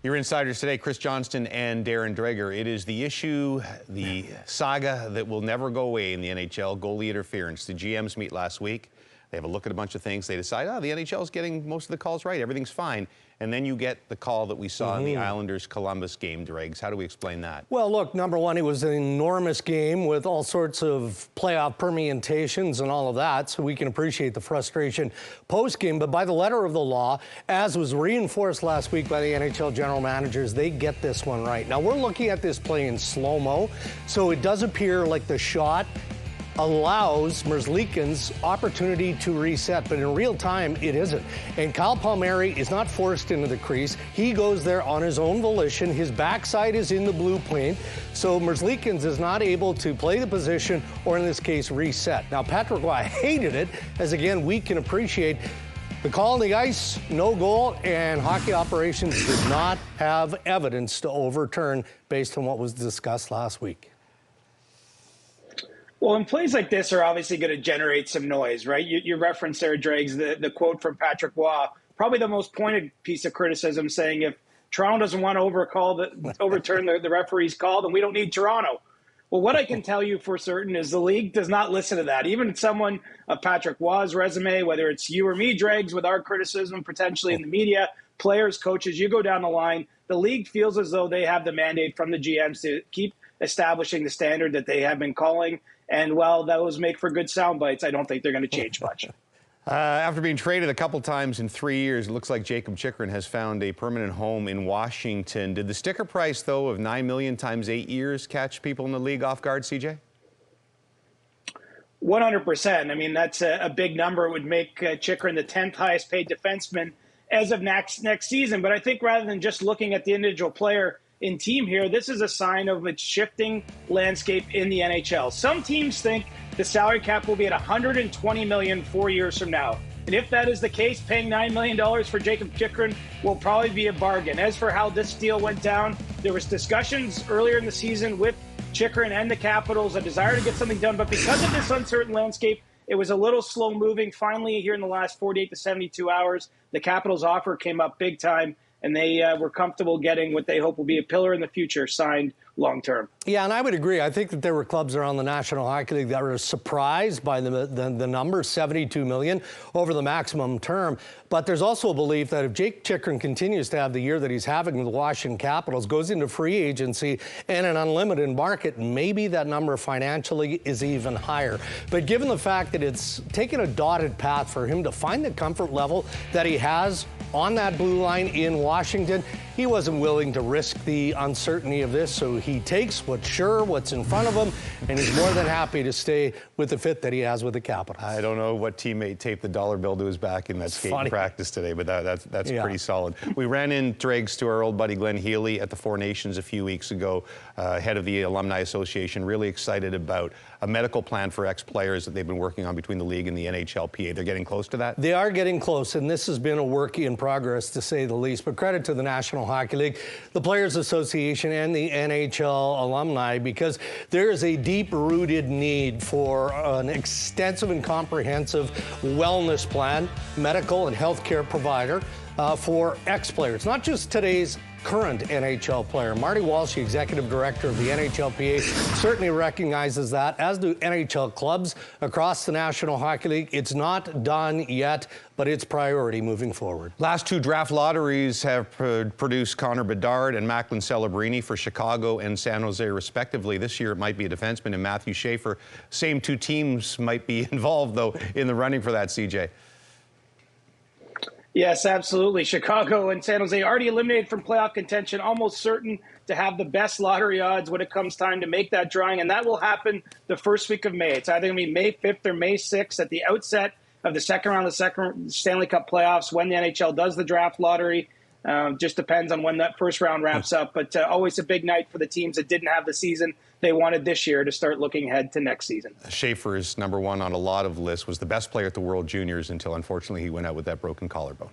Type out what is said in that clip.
Your insiders today, Chris Johnston and Darren Dreger. It is the issue, the saga that will never go away in the NHL, goalie interference. The GMs meet last week. They have a look at a bunch of things. They decide, the NHL is getting most of the calls right. Everything's fine. And then you get the call that we saw in the Islanders-Columbus game, Dregs. How do we explain that? Well, look, number one, it was an enormous game with all sorts of playoff permutations and all of that, so we can appreciate the frustration post-game. But by the letter of the law, as was reinforced last week by the NHL general managers, they get this one right. Now, we're looking at this play in slow-mo, so it does appear like the shot allows Merzlikins opportunity to reset, but in real time, it isn't. And Kyle Palmieri is not forced into the crease. He goes there on his own volition. His backside is in the blue paint, so Merzlikins is not able to play the position, or in this case, reset. Now, Patrick Roy hated it, as again, we can appreciate the call on the ice, no goal, and hockey operations did not have evidence to overturn based on what was discussed last week. Well, and plays like this are obviously going to generate some noise, right? You referenced there, Dregs, the quote from Patrick Roy, probably the most pointed piece of criticism, saying if Toronto doesn't want to overturn the referee's call, then we don't need Toronto. Well, what I can tell you for certain is the league does not listen to that. Even someone of Patrick Roy's resume, whether it's you or me, Dregs, with our criticism potentially in the media, players, coaches, you go down the line, the league feels as though they have the mandate from the GMs to keep establishing the standard that they have been calling. And while those make for good sound bites, I don't think they're going to change much. After being traded a couple times in 3 years, it looks like Jakob Chychrun has found a permanent home in Washington. Did the sticker price, though, of $9 million times 8 years catch people in the league off guard, CJ? 100%. I mean, that's a big number. It would make Chychrun the 10th highest paid defenseman as of next season. But I think rather than just looking at the individual player in team here, this is a sign of a shifting landscape in the NHL. Some teams think the salary cap will be at $120 million 4 years from now. And if that is the case, paying $9 million for Jakob Chychrun will probably be a bargain. As for how this deal went down, there was discussions earlier in the season with Chychrun and the Capitals, a desire to get something done. But because of this uncertain landscape, it was a little slow moving. Finally, here in the last 48 to 72 hours, the Capitals offer came up big time, and they were comfortable getting what they hope will be a pillar in the future signed long-term. Yeah, and I would agree. I think that there were clubs around the National Hockey League that were surprised by the number, $72 million, over the maximum term. But there's also a belief that if Jake Chychrun continues to have the year that he's having with the Washington Capitals, goes into free agency and an unlimited market, maybe that number financially is even higher. But given the fact that it's taken a dotted path for him to find the comfort level that he has on that blue line in Washington, he wasn't willing to risk the uncertainty of this, so he takes what's in front of him, and he's more than happy to stay with the fit that he has with the Capitals. I don't know what teammate taped the dollar bill to his back in that skating practice today, but that's pretty solid. We ran in, Dregs, to our old buddy Glenn Healy at the Four Nations a few weeks ago, head of the Alumni Association, really excited about a medical plan for ex-players that they've been working on between the league and the NHLPA. They're getting close to that? They are getting close, and this has been a work in progress, to say the least. But credit to the National Hockey League, the Players Association, and the NHL Alumni, because there is a deep-rooted need for an extensive and comprehensive wellness plan, medical and healthcare provider for ex-players, not just today's current NHL player. Marty Walsh, the executive director of the NHLPA, certainly recognizes that, as do NHL clubs across the National Hockey League. It's not done yet, but it's priority moving forward. Last two draft lotteries have produced Connor Bedard and Macklin Celebrini for Chicago and San Jose, respectively. This year it might be a defenseman and Matthew Schaefer. Same two teams might be involved, though, in the running for that, CJ. Yes, absolutely. Chicago and San Jose already eliminated from playoff contention, almost certain to have the best lottery odds when it comes time to make that drawing, and that will happen the first week of May. It's either going to be May 5th or May 6th at the outset of the second round of the second Stanley Cup playoffs when the NHL does the draft lottery. Just depends on when that first round wraps up, but always a big night for the teams that didn't have the season they wanted this year to start looking ahead to next season. Schaefer is number one on a lot of lists, was the best player at the World Juniors until, unfortunately, he went out with that broken collarbone.